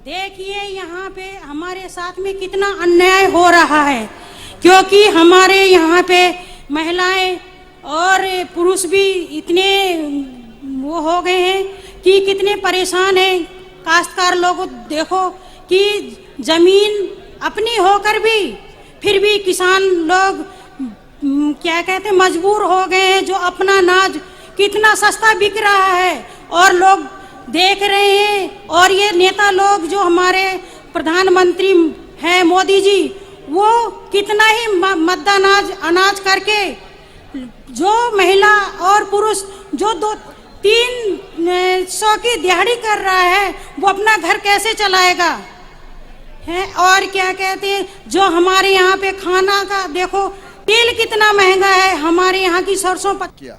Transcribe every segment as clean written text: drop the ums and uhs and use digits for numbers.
देखिए यहाँ पे हमारे साथ में कितना अन्याय हो रहा है, क्योंकि हमारे यहाँ पे महिलाएं और पुरुष भी इतने वो हो गए हैं कि कितने परेशान हैं। काश्तकार लोग देखो कि जमीन अपनी होकर भी फिर भी किसान लोग क्या कहते हैं मजबूर हो गए हैं। जो अपना अनाज कितना सस्ता बिक रहा है और लोग देख रहे हैं। और ये नेता लोग जो हमारे प्रधानमंत्री हैं मोदी जी, वो कितना ही मद्दा अनाज करके जो महिला और पुरुष जो 200-300 की दिहाड़ी कर रहा है वो अपना घर कैसे चलाएगा है। और क्या कहते हैं जो हमारे यहाँ पे खाना का देखो तेल कितना महंगा है, हमारे यहाँ की सरसों किया।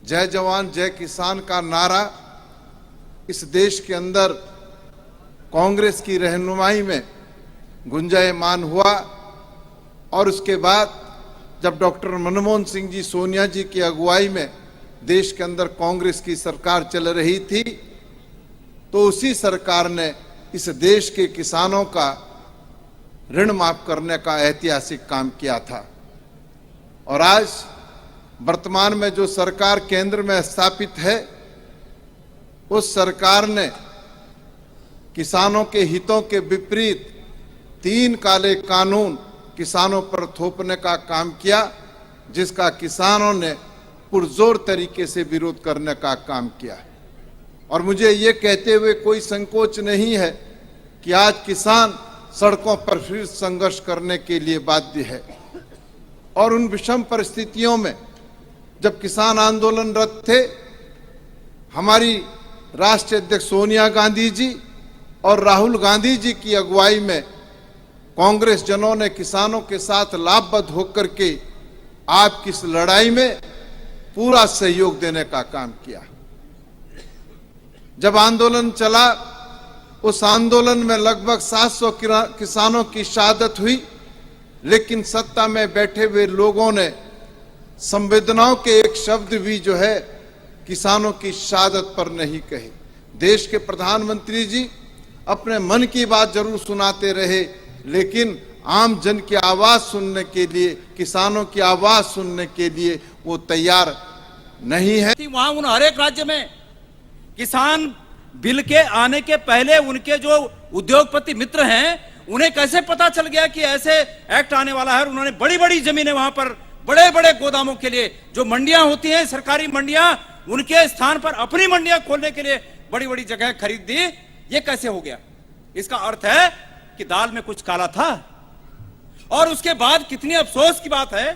जय जवान जय किसान का नारा इस देश के अंदर कांग्रेस की रहनुमाई में गुंजायमान हुआ। और उसके बाद जब डॉक्टर मनमोहन सिंह जी, सोनिया जी की अगुवाई में देश के अंदर कांग्रेस की सरकार चल रही थी, तो उसी सरकार ने इस देश के किसानों का ऋण माफ करने का ऐतिहासिक काम किया था। और आज वर्तमान में जो सरकार केंद्र में स्थापित है, उस सरकार ने किसानों के हितों के विपरीत 3 काले कानून किसानों पर थोपने का काम किया, जिसका किसानों ने पुरजोर तरीके से विरोध करने का काम किया। और मुझे ये कहते हुए कोई संकोच नहीं है कि आज किसान सड़कों पर फिर संघर्ष करने के लिए बाध्य है। और उन विषम परिस्थितियों में जब किसान आंदोलनरत थे, हमारी राष्ट्रीय अध्यक्ष सोनिया गांधी जी और राहुल गांधी जी की अगुवाई में कांग्रेस जनों ने किसानों के साथ लाभबद्ध होकर के आपकी इस लड़ाई में पूरा सहयोग देने का काम किया। जब आंदोलन चला, उस आंदोलन में लगभग 700 किसानों की शहादत हुई, लेकिन सत्ता में बैठे हुए लोगों ने संवेदनाओं के एक शब्द भी जो है किसानों की शहादत पर नहीं कहे। देश के प्रधानमंत्री जी अपने मन की बात जरूर सुनाते रहे, लेकिन आम जन की आवाज सुनने के लिए, किसानों की आवाज सुनने के लिए वो तैयार नहीं है। वहां उन हर एक राज्य में किसान बिल के आने के पहले उनके जो उद्योगपति मित्र हैं, उन्हें कैसे पता चल गया कि ऐसे एक्ट आने वाला है। उन्होंने बड़ी बड़ी जमीनें वहां पर बड़े बड़े गोदामों के लिए, जो मंडियां होती हैं सरकारी मंडियां, उनके स्थान पर अपनी मंडियां खोलने के लिए बड़ी बड़ी जगह खरीद दी। ये कैसे हो गया? इसका अर्थ है कि दाल में कुछ काला था। और उसके बाद कितनी अफसोस की बात है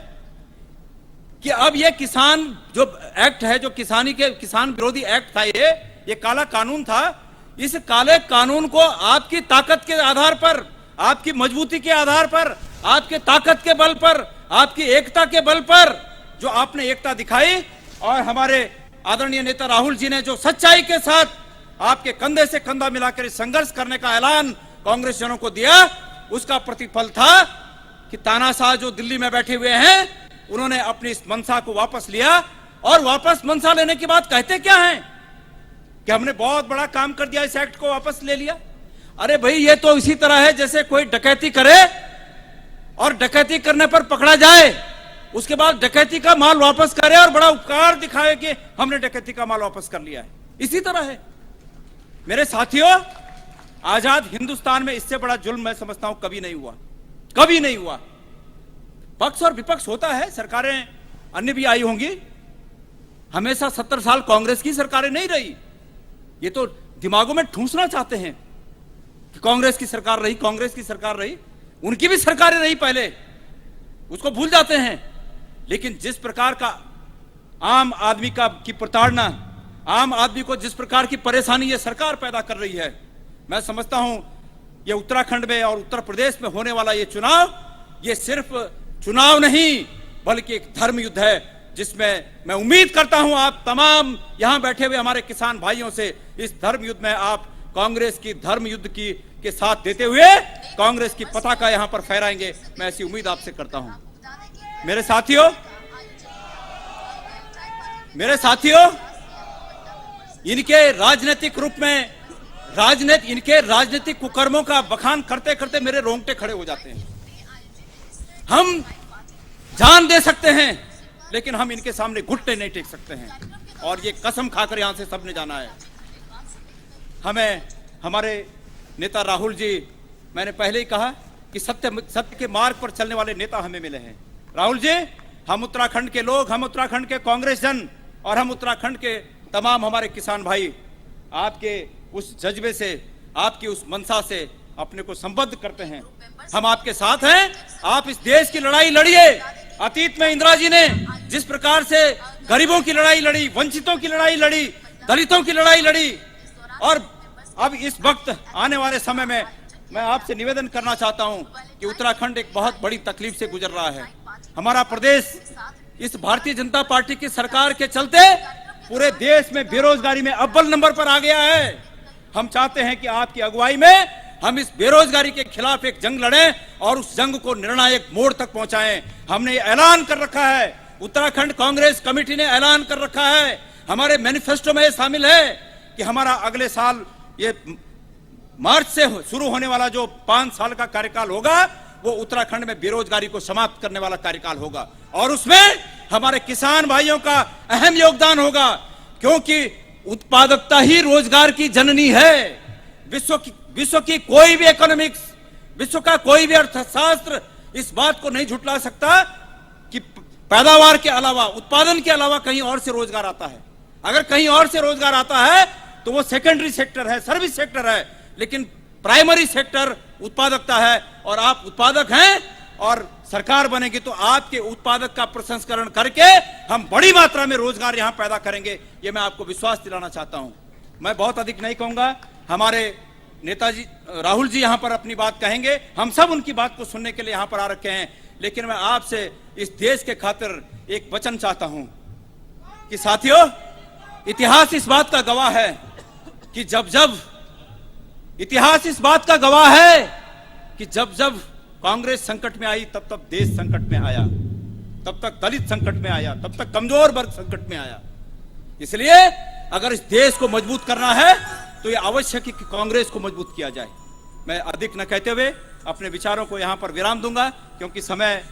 कि अब ये किसान जो एक्ट है, जो किसान विरोधी एक्ट था, ये काला कानून था। इस काले कानून को आपकी ताकत के आधार पर, आपकी मजबूती के आधार पर, आपके ताकत के बल पर, आपकी एकता के बल पर जो आपने एकता दिखाई, और हमारे आदरणीय नेता राहुल जी ने जो सच्चाई के साथ आपके कंधे से कंधा मिलाकर संघर्ष करने का ऐलान कांग्रेस जनों को दिया, उसका प्रतिफल था कि तानाशाह जो दिल्ली में बैठे हुए हैं, उन्होंने अपनी इस मनसा को वापस लिया। और वापस मनसा लेने के बाद कहते क्या हैं कि हमने बहुत बड़ा काम कर दिया, इस एक्ट को वापस ले लिया। अरे भाई, ये तो इसी तरह है जैसे कोई डकैती करे और डकैती करने पर पकड़ा जाए, उसके बाद डकैती का माल वापस करे और बड़ा उपकार दिखाए कि हमने डकैती का माल वापस कर लिया है। इसी तरह है मेरे साथियों। आजाद हिंदुस्तान में इससे बड़ा जुल्म मैं समझता हूं कभी नहीं हुआ, कभी नहीं हुआ। पक्ष और विपक्ष होता है, सरकारें अन्य भी आई होंगी, हमेशा 70 साल कांग्रेस की सरकारें नहीं रही। ये तो दिमागों में ठूंसना चाहते हैं कि कांग्रेस की सरकार रही, कांग्रेस की सरकार रही। उनकी भी सरकारें रही पहले, उसको भूल जाते हैं। लेकिन जिस प्रकार का आम आदमी की प्रताड़ना, आम आदमी को जिस प्रकार की परेशानी ये सरकार पैदा कर रही है, मैं समझता हूं ये उत्तराखंड में और उत्तर प्रदेश में होने वाला ये चुनाव, ये सिर्फ चुनाव नहीं बल्कि एक धर्म युद्ध है, जिसमें मैं उम्मीद करता हूं आप तमाम यहां बैठे हुए हमारे किसान भाइयों से इस धर्म युद्ध में आप कांग्रेस की धर्म युद्ध के साथ देते हुए कांग्रेस की पताका यहां पर फहराएंगे। मैं ऐसी उम्मीद आपसे करता हूं। मेरे साथियों, इनके राजनीतिक रूप में इनके राजनीतिक कुकर्मों का बखान करते करते मेरे रोंगटे खड़े हो जाते हैं। हम जान दे सकते हैं लेकिन हम इनके सामने घुटने नहीं टेक सकते हैं, और ये कसम खाकर यहां से सबने जाना है। हमें हमारे नेता राहुल जी, मैंने पहले ही कहा कि सत्य के मार्ग पर चलने वाले नेता हमें मिले हैं। राहुल जी, हम उत्तराखंड के लोग, हम उत्तराखंड के कांग्रेस जन और हम उत्तराखंड के तमाम हमारे किसान भाई आपके उस जज्बे से, आपकी उस मंशा से अपने को संबद्ध करते हैं। हम आपके साथ हैं। आप इस देश की लड़ाई लड़िए। अतीत में इंदिरा जी ने जिस प्रकार से गरीबों की लड़ाई लड़ी, वंचितों की लड़ाई लड़ी, दलितों की लड़ाई लड़ी, और अब इस वक्त आने वाले समय में मैं आपसे निवेदन करना चाहता हूं कि उत्तराखंड एक बहुत बड़ी तकलीफ से गुजर रहा है। हमारा प्रदेश इस भारतीय जनता पार्टी की सरकार के चलते पूरे देश में बेरोजगारी में अव्वल नंबर पर आ गया है। हम चाहते हैं कि आपकी अगुवाई में हम इस बेरोजगारी के खिलाफ एक जंग लड़ें और उस जंग को निर्णायक मोड़ तक पहुंचाएं। हमने ऐलान कर रखा है, उत्तराखंड कांग्रेस कमेटी ने ऐलान कर रखा है, हमारे मैनिफेस्टो में शामिल है कि हमारा अगले साल ये मार्च से शुरू होने वाला जो 5 साल का कार्यकाल होगा वो उत्तराखंड में बेरोजगारी को समाप्त करने वाला कार्यकाल होगा, और उसमें हमारे किसान भाइयों का अहम योगदान होगा, क्योंकि उत्पादकता ही रोजगार की जननी है। विश्व की कोई भी इकोनॉमिक्स, विश्व का कोई भी अर्थशास्त्र इस बात को नहीं झुठला सकता कि पैदावार के अलावा, उत्पादन के अलावा कहीं और से रोजगार आता है। अगर कहीं और से रोजगार आता है तो वो सेकेंडरी सेक्टर है, सर्विस सेक्टर है, लेकिन प्राइमरी सेक्टर उत्पादकता है। और आप उत्पादक हैं और सरकार बनेगी तो आपके उत्पादक का प्रसंस्करण करके हम बड़ी मात्रा में रोजगार यहां पैदा करेंगे, ये मैं आपको विश्वास दिलाना चाहता हूं। मैं बहुत अधिक नहीं कहूंगा, हमारे नेताजी राहुल जी यहां पर अपनी बात कहेंगे, हम सब उनकी बात को सुनने के लिए यहां पर आ रखे हैं, लेकिन मैं आपसे इस देश के खातिर एक वचन चाहता हूं कि साथियों, इतिहास इस बात का गवाह है कि इतिहास इस बात का गवाह है कि जब कांग्रेस संकट में आई तब तक देश संकट में आया, तब तक दलित संकट में आया, तब तक कमजोर वर्ग संकट में आया। इसलिए अगर इस देश को मजबूत करना है तो यह आवश्यक है कि कांग्रेस को मजबूत किया जाए। मैं अधिक न कहते हुए अपने विचारों को यहां पर विराम दूंगा, क्योंकि समय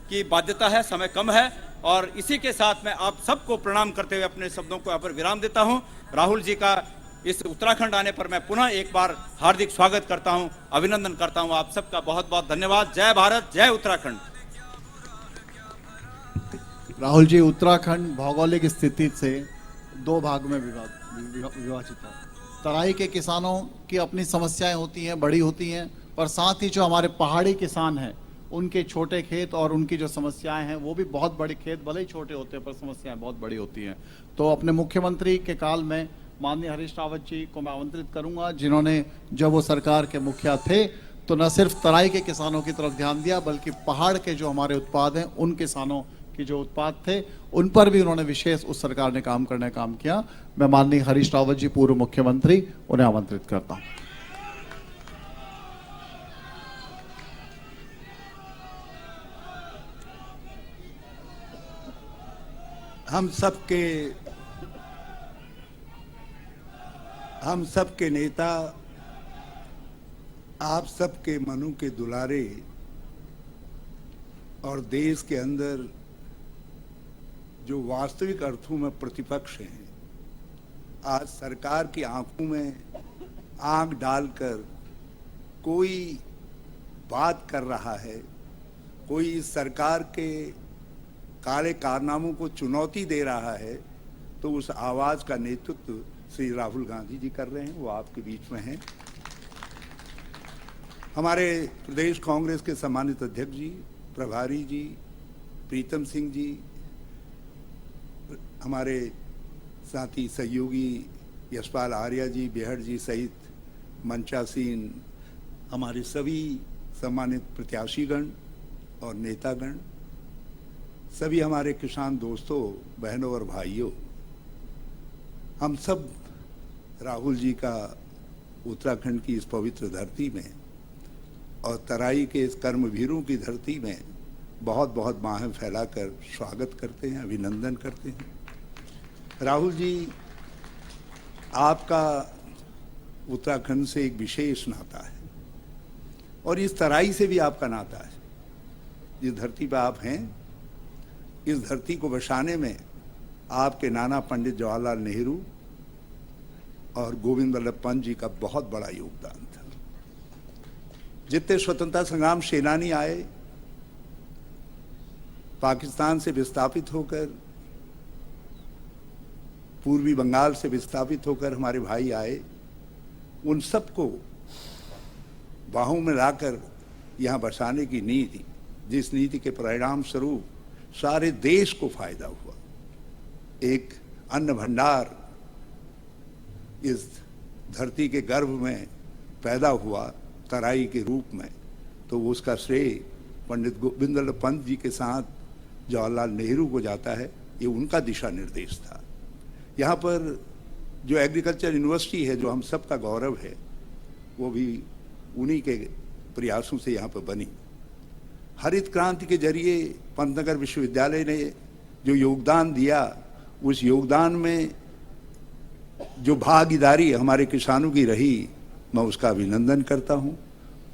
की बाध्यता है, समय कम है, और इसी के साथ मैं आप सबको प्रणाम करते हुए अपने शब्दों को यहां पर विराम देता हूं। राहुल जी का इस उत्तराखंड आने पर मैं पुनः एक बार हार्दिक स्वागत करता हूं, अभिनंदन करता हूं। आप सबका बहुत बहुत धन्यवाद। जय भारत, जय उत्तराखंड। राहुल जी, उत्तराखंड भौगोलिक स्थिति से 2 भाग में विभाजित है। तराई के किसानों की अपनी समस्याएं होती हैं, बड़ी होती हैं, पर साथ ही जो हमारे पहाड़ी किसान हैं उनके छोटे खेत और उनकी जो समस्याएं हैं वो भी बहुत बड़े, खेत भले ही छोटे होते हैं पर समस्याएं बहुत बड़ी होती हैं। तो अपने मुख्यमंत्री के काल में माननीय हरीश रावत जी को मैं आमंत्रित करूंगा, जिन्होंने जब वो सरकार के मुखिया थे तो न सिर्फ तराई के किसानों की तरफ ध्यान दिया, बल्कि पहाड़ के जो हमारे उत्पाद हैं उन किसानों की जो उत्पाद थे उन पर भी उन्होंने विशेष उस सरकार ने काम किया। मैं माननीय हरीश रावत जी, पूर्व मुख्यमंत्री, उन्हें आमंत्रित करता हूं। हम सबके नेता, आप सबके मनों के दुलारे और देश के अंदर जो वास्तविक अर्थों में प्रतिपक्ष हैं, आज सरकार की आंखों में आंख डालकर कोई बात कर रहा है, कोई इस सरकार के काले कारनामों को चुनौती दे रहा है, तो उस आवाज का नेतृत्व श्री राहुल गांधी जी कर रहे हैं। वो आपके बीच में हैं। हमारे प्रदेश कांग्रेस के सम्मानित अध्यक्ष जी, प्रभारी जी, प्रीतम सिंह जी, हमारे साथी सहयोगी यशपाल आर्या जी, बेहड़ जी सहित मंचासीन हमारे सभी सम्मानित प्रत्याशीगण और नेतागण, सभी हमारे किसान दोस्तों, बहनों और भाइयों, हम सब राहुल जी का उत्तराखंड की इस पवित्र धरती में और तराई के इस कर्मवीरों की धरती में बहुत बहुत बाहें फैलाकर स्वागत करते हैं, अभिनंदन करते हैं। राहुल जी, आपका उत्तराखंड से एक विशेष नाता है और इस तराई से भी आपका नाता है। जिस धरती पर आप हैं, इस धरती को बसाने में आपके नाना पंडित जवाहरलाल नेहरू और गोविंद वल्लभ पंत जी का बहुत बड़ा योगदान था। जितने स्वतंत्रता संग्राम सेनानी आए, पाकिस्तान से विस्थापित होकर, पूर्वी बंगाल से विस्थापित होकर हमारे भाई आए, उन सबको बाहों में लाकर यहाँ बसाने की नीति, जिस नीति के परिणाम स्वरूप सारे देश को फायदा हुआ, एक अन्न भंडार इस धरती के गर्भ में पैदा हुआ तराई के रूप में, तो उसका श्रेय पंडित गोविंद वल्लभ पंत जी के साथ जवाहरलाल नेहरू को जाता है। ये उनका दिशा निर्देश था। यहाँ पर जो एग्रीकल्चर यूनिवर्सिटी है, जो हम सबका गौरव है, वो भी उन्हीं के प्रयासों से यहाँ पर बनी। हरित क्रांति के जरिए पंतनगर विश्वविद्यालय ने जो योगदान दिया, उस योगदान में जो भागीदारी हमारे किसानों की रही, मैं उसका अभिनंदन करता हूँ।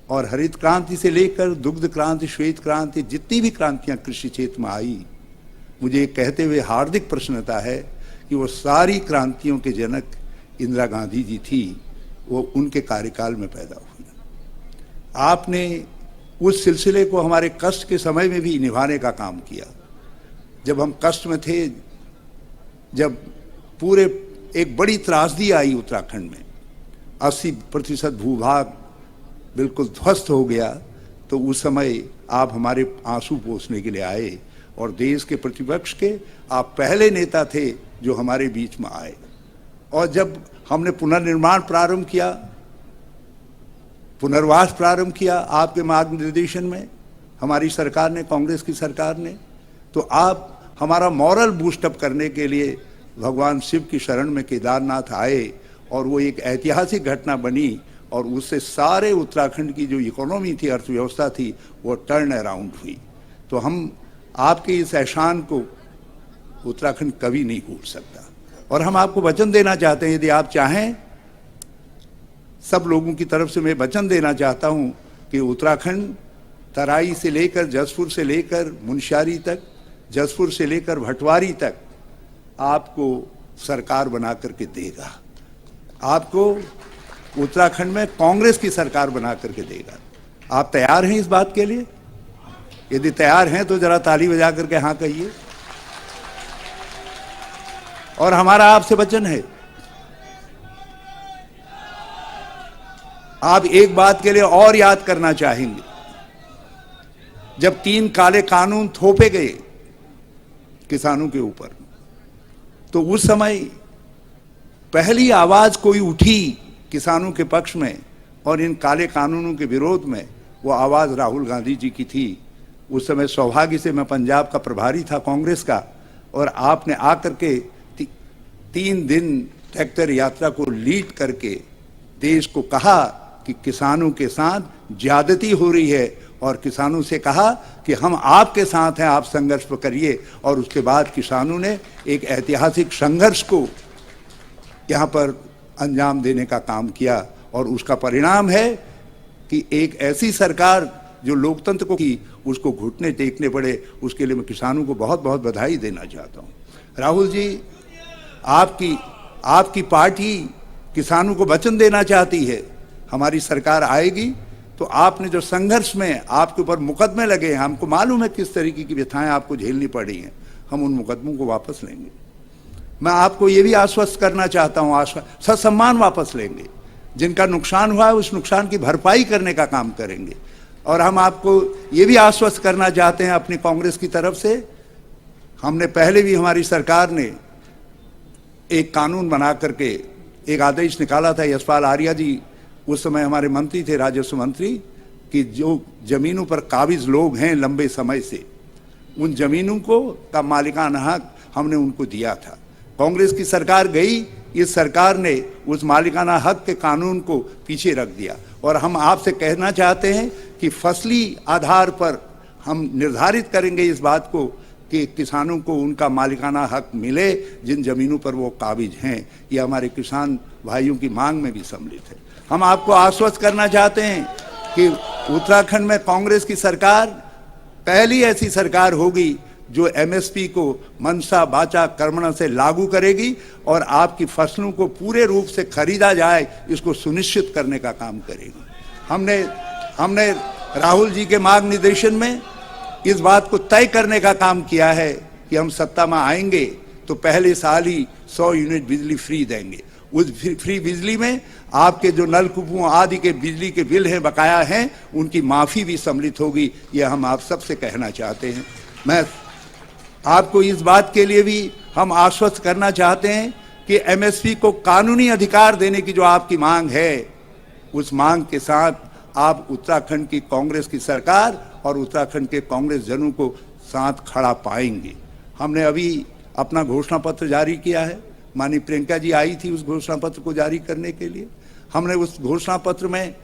और हरित क्रांति से लेकर दुग्ध क्रांति, श्वेत क्रांति, जितनी भी क्रांतियाँ कृषि क्षेत्र में आई, मुझे कहते हुए हार्दिक प्रसन्नता है कि वो सारी क्रांतियों के जनक इंदिरा गांधी जी थी, वो उनके कार्यकाल में पैदा हुई। आपने उस सिलसिले को हमारे कष्ट के समय में भी निभाने का काम किया। जब हम कष्ट में थे, जब पूरे एक बड़ी त्रासदी आई उत्तराखंड में, 80% भूभाग बिल्कुल ध्वस्त हो गया, तो उस समय आप हमारे आंसू पोंछने के लिए आए और देश के प्रतिपक्ष के आप पहले नेता थे जो हमारे बीच में आए। और जब हमने पुनर्निर्माण प्रारंभ किया, पुनर्वास प्रारंभ किया आपके मार्गनिर्देशन में, हमारी सरकार ने, कांग्रेस की सरकार ने, तो आप हमारा मॉरल बूस्टअप करने के लिए भगवान शिव की शरण में केदारनाथ आए और वो एक ऐतिहासिक घटना बनी और उससे सारे उत्तराखंड की जो इकोनॉमी थी, अर्थव्यवस्था थी, वो टर्न अराउंड हुई। तो हम आपके इस एहसान को उत्तराखंड कभी नहीं भूल सकता। और हम आपको वचन देना चाहते हैं, यदि आप चाहें, सब लोगों की तरफ से मैं वचन देना चाहता हूं कि उत्तराखंड तराई से लेकर जसपुर से लेकर मुनस्यारी तक, जसपुर से लेकर भटवारी तक आपको सरकार बना करके देगा। आपको उत्तराखंड में कांग्रेस की सरकार बना करके देगा। आप तैयार हैं इस बात के लिए? यदि तैयार हैं तो जरा ताली बजा करके हाँ कहिए। और हमारा आपसे वचन है, आप एक बात के लिए और याद करना चाहेंगे, जब 3 काले कानून थोपे गए किसानों के ऊपर, तो उस समय पहली आवाज कोई उठी किसानों के पक्ष में और इन काले कानूनों के विरोध में, वो आवाज राहुल गांधी जी की थी। उस समय सौभाग्य से मैं पंजाब का प्रभारी था कांग्रेस का, और आपने आकर के 3 दिन ट्रैक्टर यात्रा को लीड करके देश को कहा कि किसानों के साथ ज्यादती हो रही है, और किसानों से कहा कि हम आपके साथ हैं, आप संघर्ष करिए। और उसके बाद किसानों ने एक ऐतिहासिक संघर्ष को यहाँ पर अंजाम देने का काम किया, और उसका परिणाम है कि एक ऐसी सरकार जो लोकतंत्र को की, उसको घुटने टेकने पड़े। उसके लिए मैं किसानों को बहुत बहुत बधाई देना चाहता हूँ। राहुल जी, आपकी पार्टी किसानों को वचन देना चाहती है, हमारी सरकार आएगी तो आपने जो संघर्ष में आपके ऊपर मुकदमे लगे हैं, हमको मालूम है किस तरीके की व्यथाएं आपको झेलनी पड़ी हैं, हम उन मुकदमों को वापस लेंगे। मैं आपको ये भी आश्वस्त करना चाहता हूँ, ससम्मान वापस लेंगे। जिनका नुकसान हुआ है उस नुकसान की भरपाई करने का काम करेंगे। और हम आपको ये भी आश्वस्त करना चाहते हैं अपनी कांग्रेस की तरफ से, हमने पहले भी, हमारी सरकार ने एक कानून बना करके एक आदेश निकाला था, यशपाल आर्या जी उस समय हमारे मंत्री थे, राजस्व मंत्री, कि जो जमीनों पर काबिज लोग हैं लंबे समय से, उन जमीनों को का मालिकाना हक हमने उनको दिया था। कांग्रेस की सरकार गई, इस सरकार ने उस मालिकाना हक के कानून को पीछे रख दिया। और हम आपसे कहना चाहते हैं कि फसली आधार पर हम निर्धारित करेंगे इस बात को कि किसानों को उनका मालिकाना हक मिले जिन जमीनों पर वो काबिज हैं। ये हमारे किसान भाइयों की मांग में भी सम्मिलित है। हम आपको आश्वस्त करना चाहते हैं कि उत्तराखंड में कांग्रेस की सरकार पहली ऐसी सरकार होगी जो एमएसपी को मनसा वाचा कर्मणा से लागू करेगी और आपकी फसलों को पूरे रूप से खरीदा जाए इसको सुनिश्चित करने का काम करेगी। हमने राहुल जी के मार्गनिर्देशन में इस बात को तय करने का काम किया है कि हम सत्ता में आएंगे तो पहले साल ही 100 यूनिट बिजली फ्री देंगे। उस फ्री बिजली में आपके जो नलकूपों आदि के बिजली के बिल हैं बकाया हैं उनकी माफी भी सम्मिलित होगी। यह हम आप सबसे कहना चाहते हैं। मैं आपको इस बात के लिए भी हम आश्वस्त करना चाहते हैं कि एमएसपी को कानूनी अधिकार देने की जो आपकी मांग है उस मांग के साथ आप उत्तराखंड की कांग्रेस की सरकार और उत्तराखंड के कांग्रेस जनों को साथ खड़ा पाएंगे। हमने अभी अपना घोषणा पत्र जारी किया है। माननीय प्रियंका जी आई थी उस घोषणा पत्र को जारी करने के लिए। हमने उस घोषणा पत्र में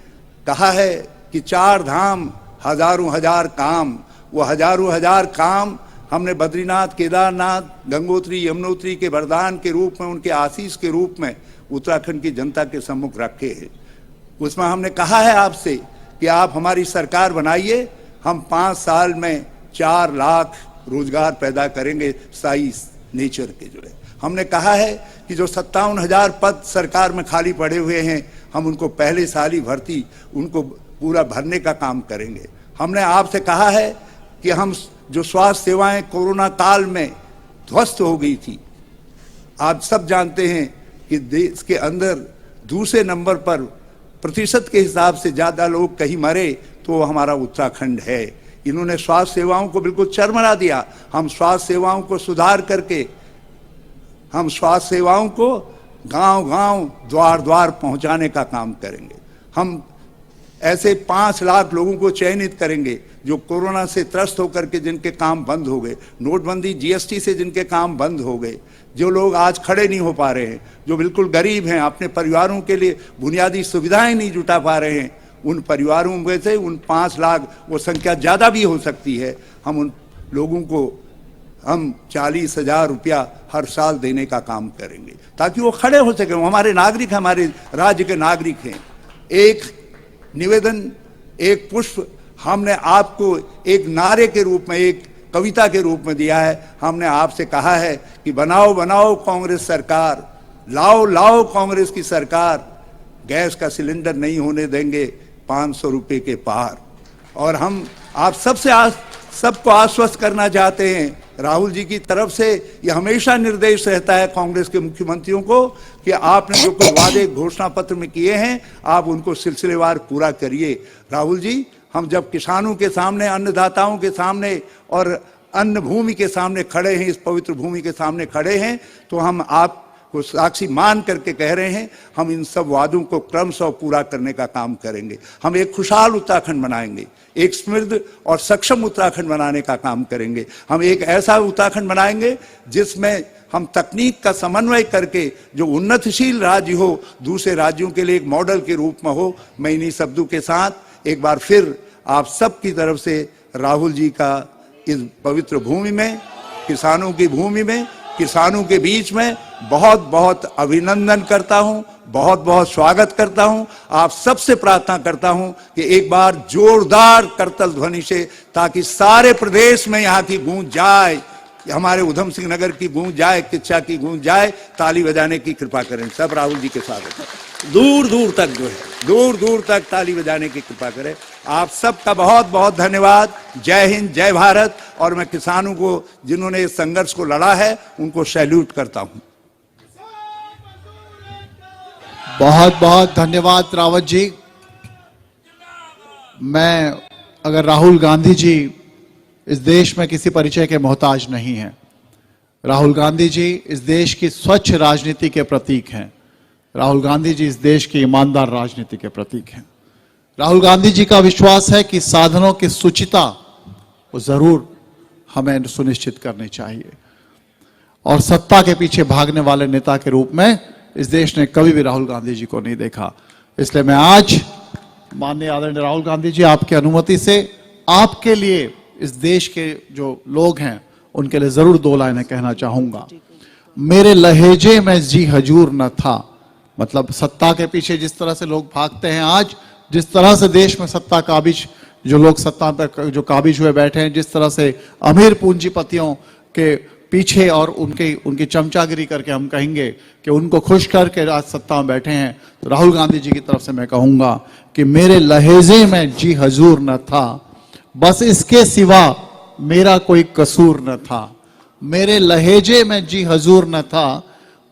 कहा है कि 4 धाम हजारों हजार काम, वो हजारों हजार काम हमने बद्रीनाथ, केदारनाथ, गंगोत्री, यमुनोत्री के वरदान के रूप में, उनके आशीष के रूप में उत्तराखंड की जनता के सम्मुख रखे हैं। उसमें हमने कहा है आपसे कि आप हमारी सरकार बनाइए, हम 5 साल में 4 लाख रोजगार पैदा करेंगे स्थायी नेचर के जो है। हमने कहा है कि जो 57,000 पद सरकार में खाली पड़े हुए हैं हम उनको पहले साल ही भर्ती उनको पूरा भरने का काम करेंगे। हमने आपसे कहा है कि हम जो स्वास्थ्य सेवाएं कोरोना काल में ध्वस्त हो गई थी, आप सब जानते हैं कि देश के अंदर दूसरे नंबर पर प्रतिशत के हिसाब से ज्यादा लोग कहीं मरे तो हमारा उत्तराखंड है। इन्होंने स्वास्थ्य सेवाओं को बिल्कुल चरमरा दिया। हम स्वास्थ्य सेवाओं को सुधार करके हम स्वास्थ्य सेवाओं को गांव-गांव, द्वार-द्वार पहुंचाने का काम करेंगे। हम ऐसे 5 लाख लोगों को चयनित करेंगे जो कोरोना से त्रस्त होकर के जिनके काम बंद हो गए, नोटबंदी, जीएसटी से जिनके काम बंद हो गए, जो लोग आज खड़े नहीं हो पा रहे हैं, जो बिल्कुल गरीब हैं, अपने परिवारों के लिए बुनियादी सुविधाएं नहीं जुटा पा रहे हैं, उन परिवारों में से उन 5 लाख, वो संख्या ज़्यादा भी हो सकती है, हम उन लोगों को हम 40,000 रुपया हर साल देने का काम करेंगे ताकि वो खड़े हो सके। वो हमारे नागरिक, हमारे राज्य के नागरिक हैं। एक निवेदन, एक पुष्प हमने आपको एक नारे के रूप में, एक कविता के रूप में दिया है। हमने आपसे कहा है कि बनाओ बनाओ कांग्रेस सरकार, लाओ लाओ कांग्रेस की सरकार, गैस का सिलेंडर नहीं होने देंगे 500 रुपये के पार। और हम आप सबको आश्वस्त करना चाहते हैं, राहुल जी की तरफ से यह हमेशा निर्देश रहता है कांग्रेस के मुख्यमंत्रियों को कि आपने जो कुछ वादे घोषणा पत्र में किए हैं आप उनको सिलसिलेवार पूरा करिए। राहुल जी, हम जब किसानों के सामने, अन्नदाताओं के सामने और अन्न भूमि के सामने खड़े हैं, इस पवित्र भूमि के सामने खड़े हैं, तो हम आपको साक्षी मान करके कह रहे हैं हम इन सब वादों को क्रमशः पूरा करने का काम करेंगे। हम एक खुशहाल उत्तराखंड बनाएंगे, एक समृद्ध और सक्षम उत्तराखंड बनाने का काम करेंगे। हम एक ऐसा उत्तराखंड बनाएंगे जिसमें हम तकनीक का समन्वय करके जो उन्नतशील राज्य हो, दूसरे राज्यों के लिए एक मॉडल के रूप में हो। मैं इन्हीं शब्दों के साथ एक बार फिर आप सब की तरफ से राहुल जी का इस पवित्र भूमि में, किसानों की भूमि में, किसानों के बीच में बहुत बहुत अभिनंदन करता हूं, बहुत बहुत स्वागत करता हूं। आप सबसे प्रार्थना करता हूं कि एक बार जोरदार करतल ध्वनि से, ताकि सारे प्रदेश में यहाँ की गूंज जाए, हमारे उधम सिंह नगर की गूंज जाए, किच्चा की गूंज जाए, ताली बजाने की कृपा करें। सब राहुल जी के स्वागत है। दूर दूर तक जो है, दूर दूर तक ताली बजाने की कृपा करें। आप सबका बहुत बहुत धन्यवाद। जय हिंद, जय भारत। और मैं किसानों को जिन्होंने इस संघर्ष को लड़ा है उनको सैल्यूट करता हूं। बहुत बहुत धन्यवाद रावत जी। मैं, अगर राहुल गांधी जी इस देश में किसी परिचय के मोहताज नहीं हैं। राहुल गांधी जी इस देश की स्वच्छ राजनीति के प्रतीक हैं। राहुल गांधी जी इस देश की ईमानदार राजनीति के प्रतीक हैं। राहुल गांधी जी का विश्वास है कि साधनों की सुचिता वो जरूर हमें सुनिश्चित करनी चाहिए, और सत्ता के पीछे भागने वाले नेता के रूप में इस देश ने कभी भी राहुल गांधी जी को नहीं देखा। इसलिए मैं आज माननीय आदरणीय राहुल गांधी जी, आपकी अनुमति से आपके लिए इस देश के जो लोग हैं उनके लिए जरूर 2 लाइनें कहना चाहूंगा। मेरे लहेजे में जी हजूर न था, मतलब सत्ता के पीछे जिस तरह से लोग भागते हैं, आज जिस तरह से देश में सत्ता काबिज, जो लोग सत्ता पर जो काबिज हुए बैठे हैं, जिस तरह से अमीर पूंजीपतियों के पीछे और उनकी चमचागिरी करके हम कहेंगे कि उनको खुश करके आज सत्ता में बैठे हैं, तो राहुल गांधी जी की तरफ से मैं कहूंगा कि मेरे लहेजे में जी हजूर न था, बस इसके सिवा मेरा कोई कसूर न था। मेरे लहेजे में जी हजूर न था,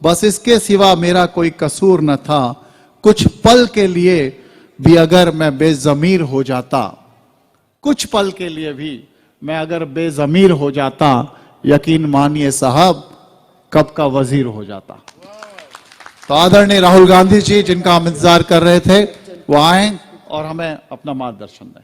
बस इसके सिवा मेरा कोई कसूर न था। कुछ पल के लिए भी अगर मैं बेजमीर हो जाता, कुछ पल के लिए भी मैं अगर बेजमीर हो जाता, यकीन मानिए साहब कब का वजीर हो जाता। तो आदरणीय राहुल गांधी जी, जिनका हम इंतजार कर रहे थे, वो आए और हमें अपना मार्गदर्शन दें।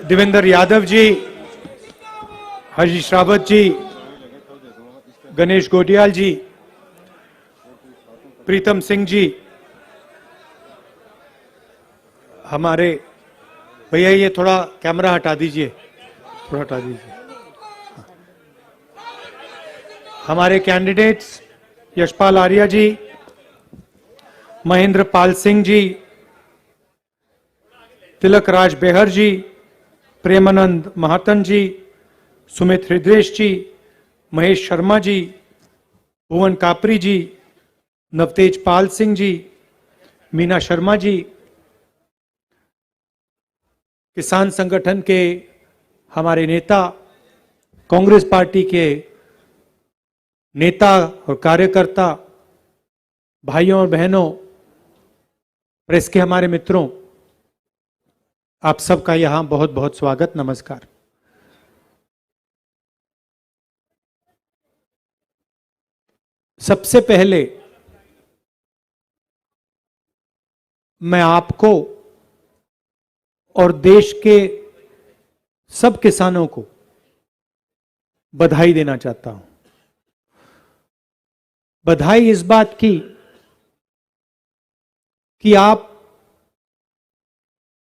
देवेंद्र यादव जी, हरीश रावत जी, गणेश गोडियाल जी, प्रीतम सिंह जी, हमारे भैया ये थोड़ा कैमरा हटा दीजिए, थोड़ा हटा दीजिए। हमारे कैंडिडेट्स यशपाल आर्या जी, महेंद्र पाल सिंह जी, तिलक राज बेहर जी, प्रेमानंद महातन जी, सुमित हृदयेश जी, महेश शर्मा जी, भुवन कापरी जी, नवतेज पाल सिंह जी, मीना शर्मा जी, किसान संगठन के हमारे नेता, कांग्रेस पार्टी के नेता और कार्यकर्ता, भाइयों और बहनों, प्रेस के हमारे मित्रों, आप सबका यहां बहुत बहुत स्वागत, नमस्कार। सबसे पहले मैं आपको और देश के सब किसानों को बधाई देना चाहता हूं। बधाई इस बात की कि आप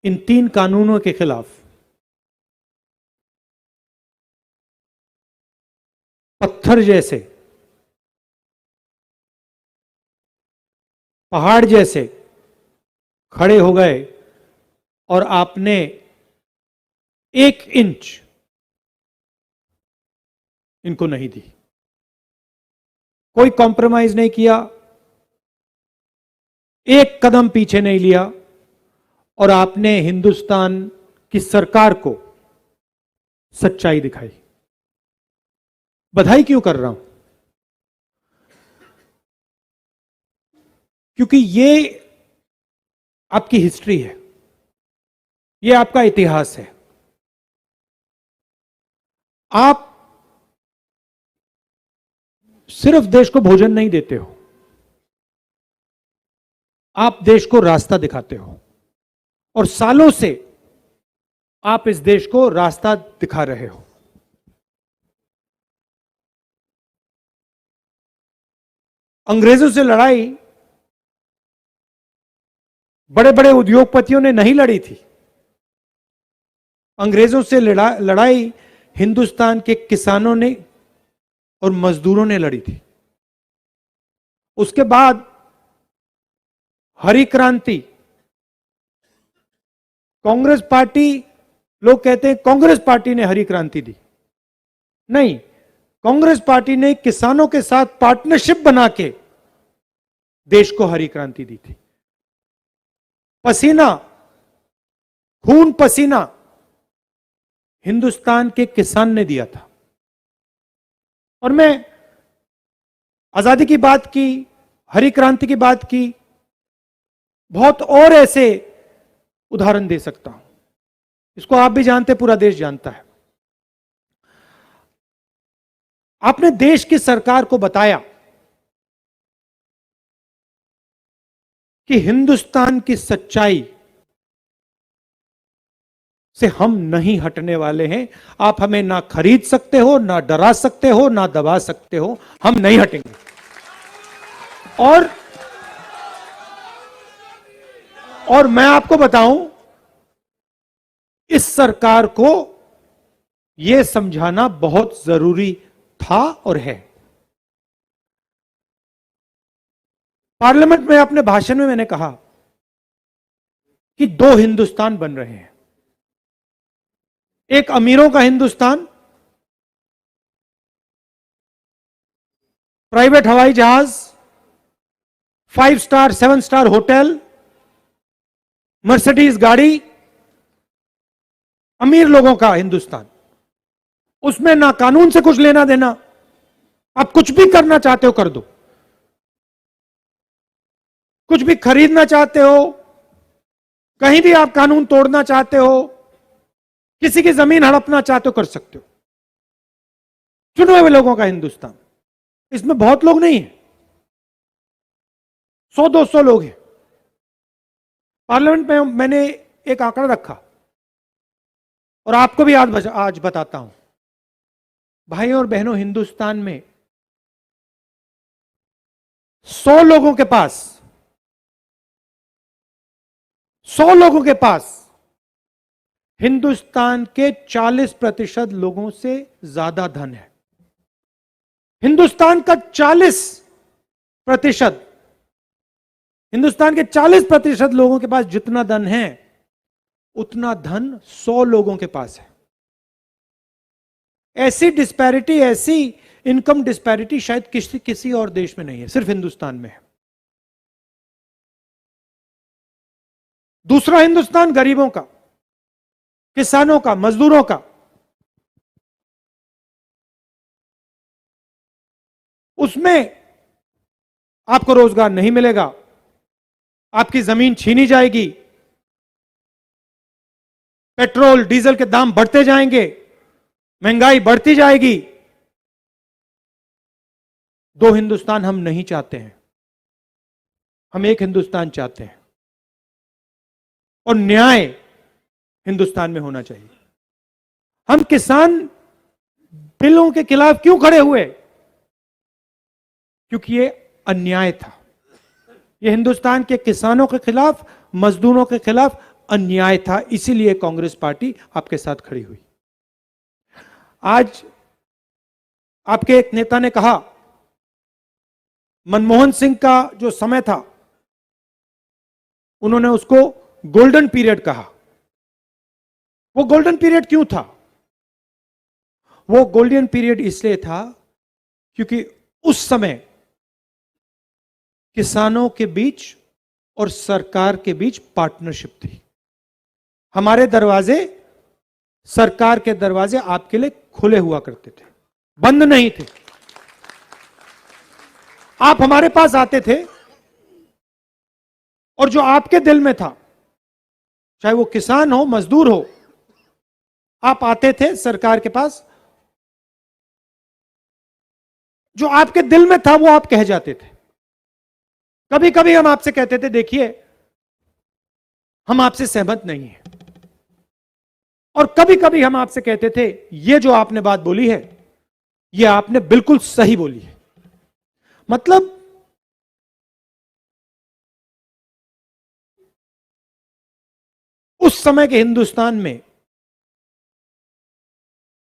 इन 3 कानूनों के खिलाफ पत्थर जैसे, पहाड़ जैसे खड़े हो गए और आपने 1 इंच इनको नहीं दी, कोई कॉम्प्रोमाइज नहीं किया, 1 कदम पीछे नहीं लिया और आपने हिंदुस्तान की सरकार को सच्चाई दिखाई। बधाई क्यों कर रहा हूं? क्योंकि ये आपकी हिस्ट्री है, ये आपका इतिहास है। आप सिर्फ देश को भोजन नहीं देते हो, आप देश को रास्ता दिखाते हो और सालों से आप इस देश को रास्ता दिखा रहे हो। अंग्रेजों से लड़ाई बड़े बड़े उद्योगपतियों ने नहीं लड़ी थी, अंग्रेजों से लड़ाई हिंदुस्तान के किसानों ने और मजदूरों ने लड़ी थी। उसके बाद हरी क्रांति, कांग्रेस पार्टी, लोग कहते हैं कांग्रेस पार्टी ने हरी क्रांति दी, नहीं, कांग्रेस पार्टी ने किसानों के साथ पार्टनरशिप बना के देश को हरी क्रांति दी थी। पसीना, खून पसीना हिंदुस्तान के किसान ने दिया था। और मैं आजादी की बात की, हरी क्रांति की बात की, बहुत और ऐसे उदाहरण दे सकता हूं। इसको आप भी जानते, पूरा देश जानता है। आपने देश की सरकार को बताया कि हिंदुस्तान की सच्चाई से हम नहीं हटने वाले हैं। आप हमें ना खरीद सकते हो, ना डरा सकते हो, ना दबा सकते हो, हम नहीं हटेंगे। और मैं आपको बताऊं, इस सरकार को यह समझाना बहुत जरूरी था और है। पार्लियामेंट में अपने भाषण में मैंने कहा कि दो हिंदुस्तान बन रहे हैं। एक अमीरों का हिंदुस्तान, प्राइवेट हवाई जहाज, 5 स्टार 7 स्टार होटल, मर्सिडीज गाड़ी, अमीर लोगों का हिंदुस्तान। उसमें ना कानून से कुछ लेना देना, आप कुछ भी करना चाहते हो कर दो, कुछ भी खरीदना चाहते हो, कहीं भी आप कानून तोड़ना चाहते हो, किसी की जमीन हड़पना चाहते हो कर सकते हो। चुने हुए लोगों का हिंदुस्तान। इसमें बहुत लोग नहीं है, 100-200 लोग हैं। पार्लियामेंट में मैंने एक आंकड़ा रखा और आपको भी आज बताता हूं। भाइयों और बहनों, हिंदुस्तान में 100 लोगों के पास हिंदुस्तान के 40% लोगों से ज्यादा धन है। हिंदुस्तान के 40% लोगों के पास जितना धन है, उतना धन 100 लोगों के पास है। ऐसी डिस्पैरिटी, ऐसी इनकम डिस्पैरिटी शायद किसी और देश में नहीं है, सिर्फ हिंदुस्तान में है। दूसरा हिंदुस्तान गरीबों का, किसानों का, मजदूरों का। उसमें आपको रोजगार नहीं मिलेगा, आपकी जमीन छीनी जाएगी, पेट्रोल डीजल के दाम बढ़ते जाएंगे, महंगाई बढ़ती जाएगी। दो हिंदुस्तान हम नहीं चाहते हैं, हम एक हिंदुस्तान चाहते हैं। और न्याय हिंदुस्तान में होना चाहिए। हम किसान बिलों के खिलाफ क्यों खड़े हुए? क्योंकि ये अन्याय था। ये हिंदुस्तान के किसानों के खिलाफ, मजदूरों के खिलाफ अन्याय था। इसीलिए कांग्रेस पार्टी आपके साथ खड़ी हुई। आज आपके एक नेता ने कहा, मनमोहन सिंह का जो समय था, उन्होंने उसको गोल्डन पीरियड कहा। वो गोल्डन पीरियड क्यों था? वो गोल्डन पीरियड इसलिए था क्योंकि उस समय किसानों के बीच और सरकार के बीच पार्टनरशिप थी। हमारे दरवाजे, सरकार के दरवाजे आपके लिए खुले हुआ करते थे, बंद नहीं थे। आप हमारे पास आते थे और जो आपके दिल में था, चाहे वो किसान हो, मजदूर हो, आप आते थे सरकार के पास, जो आपके दिल में था वो आप कह जाते थे। कभी कभी हम आपसे कहते थे, देखिए हम आपसे सहमत नहीं हैं, और कभी कभी हम आपसे कहते थे, ये जो आपने बात बोली है, ये आपने बिल्कुल सही बोली है। मतलब उस समय के हिंदुस्तान में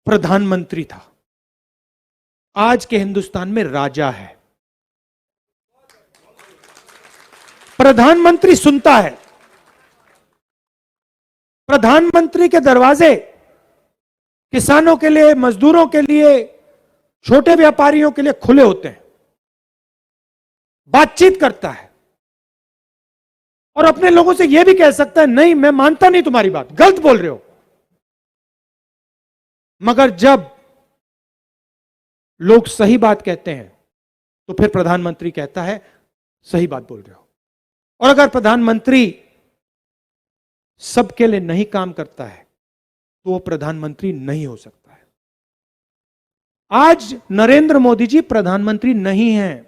प्रधानमंत्री था, आज के हिंदुस्तान में राजा है। प्रधानमंत्री सुनता है, प्रधानमंत्री के दरवाजे किसानों के लिए, मजदूरों के लिए, छोटे व्यापारियों के लिए खुले होते हैं। बातचीत करता है और अपने लोगों से यह भी कह सकता है, नहीं मैं मानता नहीं तुम्हारी बात, गलत बोल रहे हो। मगर जब लोग सही बात कहते हैं तो फिर प्रधानमंत्री कहता है सही बात बोल रहे हो। और अगर प्रधानमंत्री सबके लिए नहीं काम करता है तो वो प्रधानमंत्री नहीं हो सकता है। आज नरेंद्र मोदी जी प्रधानमंत्री नहीं हैं,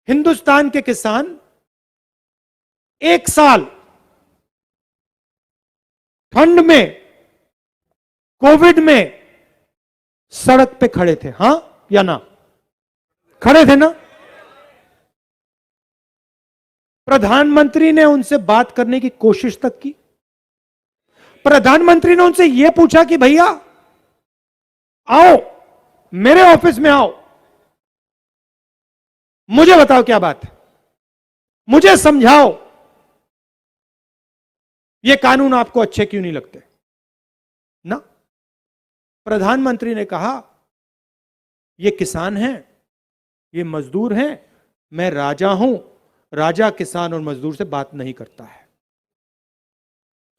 हिंदुस्तान के किसान एक साल ठंड में, कोविड में सड़क पे खड़े थे, हां या ना? खड़े थे ना? प्रधानमंत्री ने उनसे बात करने की कोशिश तक की। प्रधानमंत्री ने उनसे यह पूछा कि भैया आओ, मेरे ऑफिस में आओ, मुझे बताओ क्या बात है, मुझे समझाओ, ये कानून आपको अच्छे क्यों नहीं लगते ना? प्रधानमंत्री ने कहा ये किसान हैं, ये मजदूर हैं, मैं राजा हूं, राजा किसान और मजदूर से बात नहीं करता है।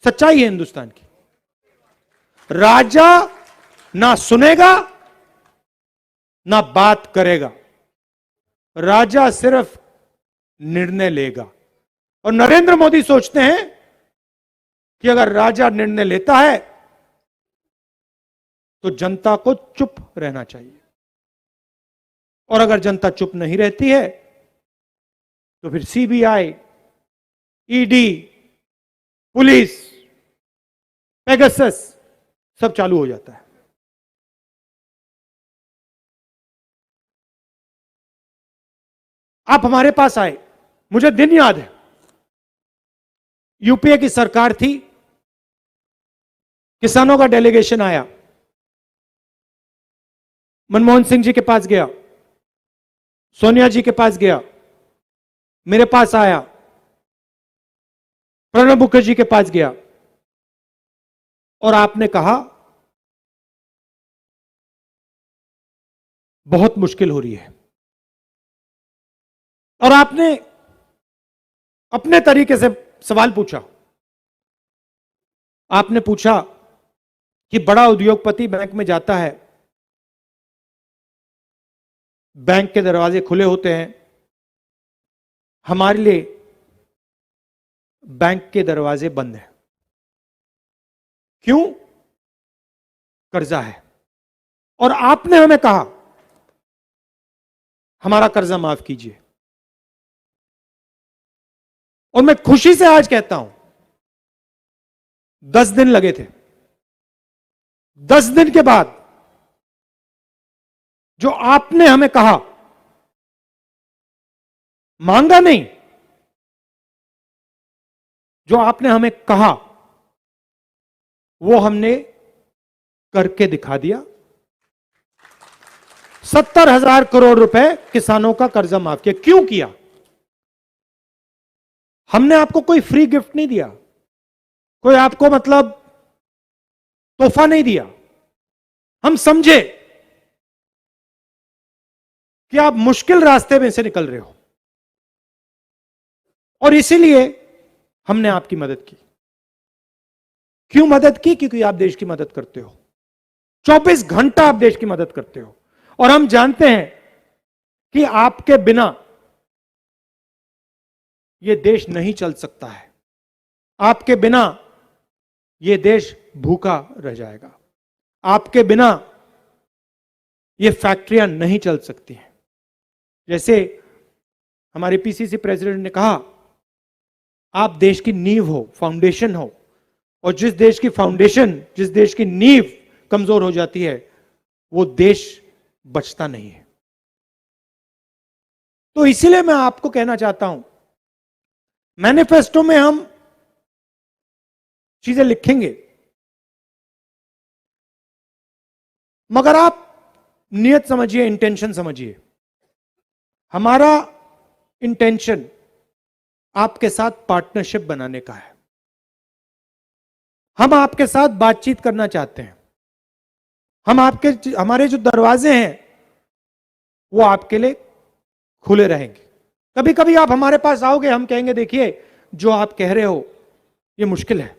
सच्चाई है हिंदुस्तान की। राजा ना सुनेगा ना बात करेगा, राजा सिर्फ निर्णय लेगा। और नरेंद्र मोदी सोचते हैं कि अगर राजा निर्णय लेता है तो जनता को चुप रहना चाहिए, और अगर जनता चुप नहीं रहती है तो फिर सीबीआई, ईडी, पुलिस, पेगासस सब चालू हो जाता है। आप हमारे पास आए, मुझे दिन याद है, यूपीए की सरकार थी, किसानों का डेलीगेशन आया, मनमोहन सिंह जी के पास गया, सोनिया जी के पास गया, मेरे पास आया, प्रणब मुखर्जी के पास गया, और आपने कहा बहुत मुश्किल हो रही है। और आपने अपने तरीके से सवाल पूछा। आपने पूछा कि बड़ा उद्योगपति बैंक में जाता है, बैंक के दरवाजे खुले होते हैं, हमारे लिए बैंक के दरवाजे बंद हैं। क्यों? कर्जा है। और आपने हमें कहा हमारा कर्जा माफ कीजिए। और मैं खुशी से आज कहता हूं 10 दिन लगे थे, 10 दिन के बाद जो आपने हमें कहा, मांगा नहीं, जो आपने हमें कहा वो हमने करके दिखा दिया। 70,000 करोड़ रुपए किसानों का कर्जा माफ किया। क्यों किया? हमने आपको कोई फ्री गिफ्ट नहीं दिया, कोई आपको मतलब तोहफा नहीं दिया। हम समझे कि आप मुश्किल रास्ते में से निकल रहे हो, और इसीलिए हमने आपकी मदद की। क्यों मदद की? क्योंकि आप देश की मदद करते हो, 24 घंटा आप देश की मदद करते हो, और हम जानते हैं कि आपके बिना यह देश नहीं चल सकता है, आपके बिना यह देश भूखा रह जाएगा, आपके बिना यह फैक्ट्रियां नहीं चल सकती हैं। जैसे हमारे पीसीसी प्रेसिडेंट ने कहा, आप देश की नींव हो, फाउंडेशन हो, और जिस देश की फाउंडेशन, जिस देश की नींव कमजोर हो जाती है वो देश बचता नहीं है। तो इसीलिए मैं आपको कहना चाहता हूं, मैनिफेस्टो में हम चीजें लिखेंगे, मगर आप नियत समझिए, इंटेंशन समझिए। हमारा इंटेंशन आपके साथ पार्टनरशिप बनाने का है। हम आपके साथ बातचीत करना चाहते हैं। हमारे जो दरवाजे हैं वो आपके लिए खुले रहेंगे। कभी कभी आप हमारे पास आओगे, हम कहेंगे देखिए जो आप कह रहे हो ये मुश्किल है,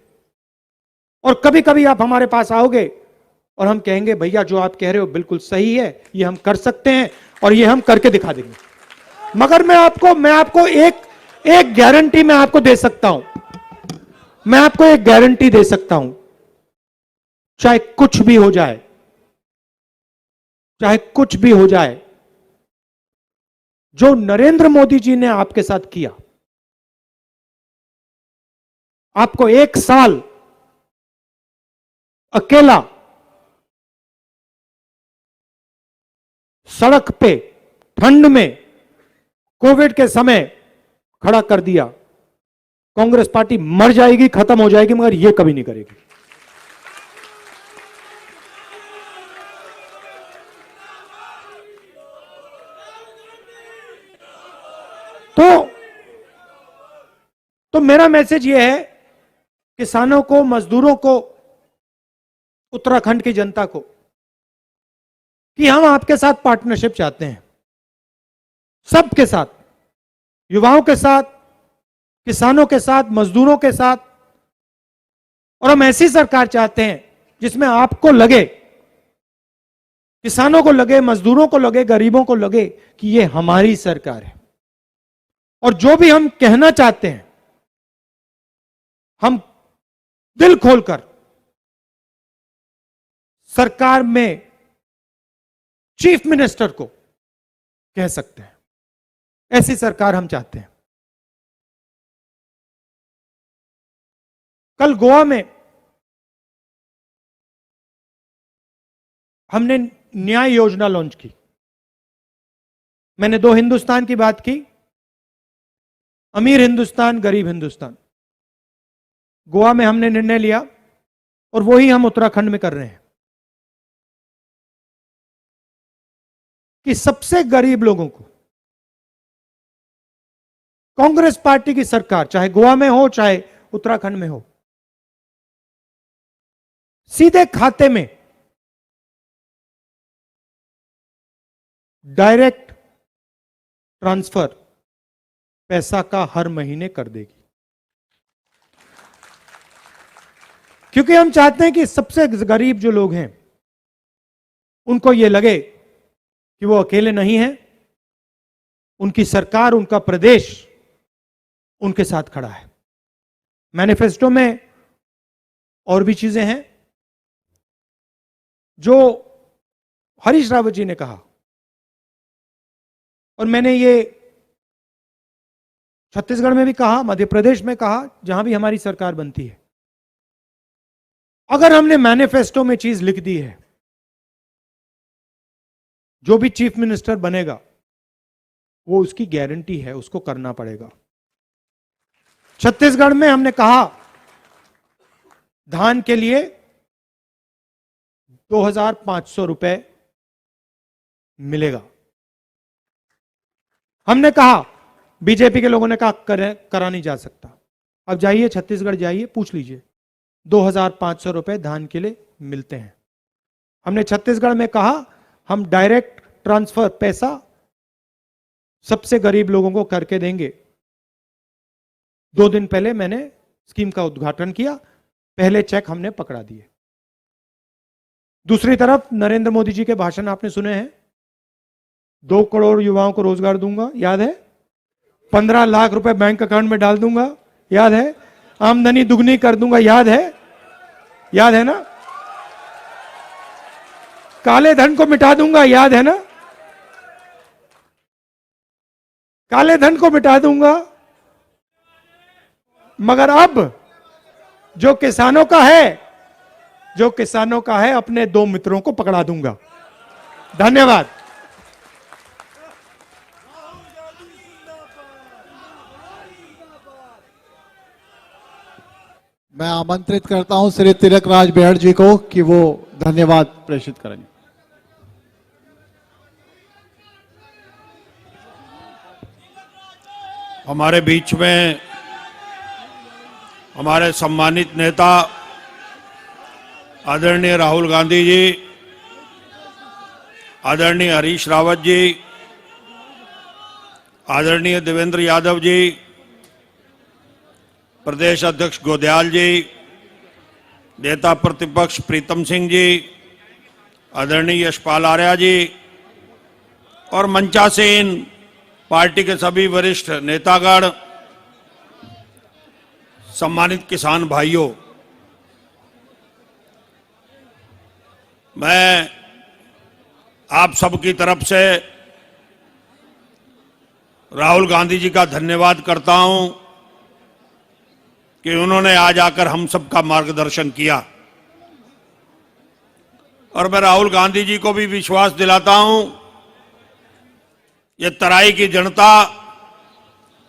और कभी कभी आप हमारे पास आओगे और हम कहेंगे भैया जो आप कह रहे हो बिल्कुल सही है, ये हम कर सकते हैं और ये हम करके दिखा देंगे। मगर मैं आपको एक गारंटी मैं आपको दे सकता हूं, मैं आपको एक गारंटी दे सकता हूं, चाहे कुछ भी हो जाए, चाहे कुछ भी हो जाए, जो नरेंद्र मोदी जी ने आपके साथ किया, आपको 1 साल अकेला सड़क पे ठंड में कोविड के समय खड़ा कर दिया। कांग्रेस पार्टी मर जाएगी, खत्म हो जाएगी, मगर यह कभी नहीं करेगी। तो मेरा मैसेज यह है किसानों को, मजदूरों को, उत्तराखंड की जनता को, कि हम आपके साथ पार्टनरशिप चाहते हैं, सबके साथ, युवाओं के साथ, किसानों के साथ, मजदूरों के साथ। और हम ऐसी सरकार चाहते हैं जिसमें आपको लगे, किसानों को लगे, मजदूरों को लगे, गरीबों को लगे कि ये हमारी सरकार है। और जो भी हम कहना चाहते हैं हम दिल खोलकर सरकार में चीफ मिनिस्टर को कह सकते हैं। ऐसी सरकार हम चाहते हैं। कल गोवा में हमने न्याय योजना लॉन्च की। मैंने 2 हिंदुस्तान की बात की, अमीर हिंदुस्तान, गरीब हिंदुस्तान। गोवा में हमने निर्णय लिया और वही हम उत्तराखंड में कर रहे हैं कि सबसे गरीब लोगों को कांग्रेस पार्टी की सरकार, चाहे गोवा में हो चाहे उत्तराखंड में हो, सीधे खाते में डायरेक्ट ट्रांसफर पैसा का हर महीने कर देगी। क्योंकि हम चाहते हैं कि सबसे गरीब जो लोग हैं उनको यह लगे कि वो अकेले नहीं हैं, उनकी सरकार, उनका प्रदेश उनके साथ खड़ा है। मैनिफेस्टो में और भी चीजें हैं जो हरीश रावत जी ने कहा, और मैंने ये छत्तीसगढ़ में भी कहा, मध्य प्रदेश में कहा, जहां भी हमारी सरकार बनती है। अगर हमने मैनिफेस्टो में चीज लिख दी है, जो भी चीफ मिनिस्टर बनेगा वो उसकी गारंटी है, उसको करना पड़ेगा। छत्तीसगढ़ में हमने कहा धान के लिए 2500 रुपए मिलेगा। हमने कहा, बीजेपी के लोगों ने कहा करा नहीं जा सकता। अब जाइए छत्तीसगढ़, जाइए पूछ लीजिए, 2500 रुपए धान के लिए मिलते हैं। हमने छत्तीसगढ़ में कहा हम डायरेक्ट ट्रांसफर पैसा सबसे गरीब लोगों को करके देंगे। 2 दिन पहले मैंने स्कीम का उद्घाटन किया, पहले चेक हमने पकड़ा दिए। दूसरी तरफ नरेंद्र मोदी जी के भाषण आपने सुने हैं, 2 करोड़ युवाओं को रोजगार दूंगा, याद है? 15 लाख रुपए बैंक अकाउंट में डाल दूंगा, याद है? आमदनी दुगनी कर दूंगा, याद है? याद है ना? काले धन को मिटा दूंगा, याद है ना? काले धन को मिटा दूंगा। मगर अब जो किसानों का है अपने 2 मित्रों को पकड़ा दूंगा। धन्यवाद। मैं आमंत्रित करता हूं श्री तिलक राज बेहड़ जी को कि वो धन्यवाद प्रेषित करेंगे। हमारे बीच में हमारे सम्मानित नेता आदरणीय राहुल गांधी जी, आदरणीय हरीश रावत जी, आदरणीय देवेंद्र यादव जी, प्रदेश अध्यक्ष गोदयाल जी, नेता प्रतिपक्ष प्रीतम सिंह जी, आदरणीय यशपाल आर्या जी और मंचासीन पार्टी के सभी वरिष्ठ नेतागण, सम्मानित किसान भाइयों, मैं आप सबकी तरफ से राहुल गांधी जी का धन्यवाद करता हूं कि उन्होंने आज आकर हम सबका मार्गदर्शन किया। और मैं राहुल गांधी जी को भी विश्वास दिलाता हूं, ये तराई की जनता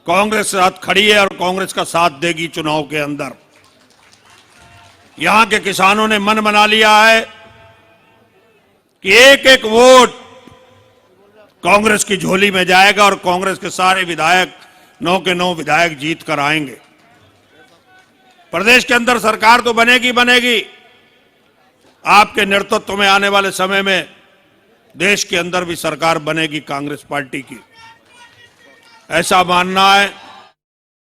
कांग्रेस के साथ खड़ी है और कांग्रेस का साथ देगी चुनाव के अंदर। यहां के किसानों ने मन बना लिया है कि एक एक वोट कांग्रेस की झोली में जाएगा और कांग्रेस के सारे विधायक 9 के 9 विधायक जीत कर आएंगे। प्रदेश के अंदर सरकार तो बनेगी बनेगी, आपके नेतृत्व में आने वाले समय में देश के अंदर भी सरकार बनेगी कांग्रेस पार्टी की, ऐसा मानना है।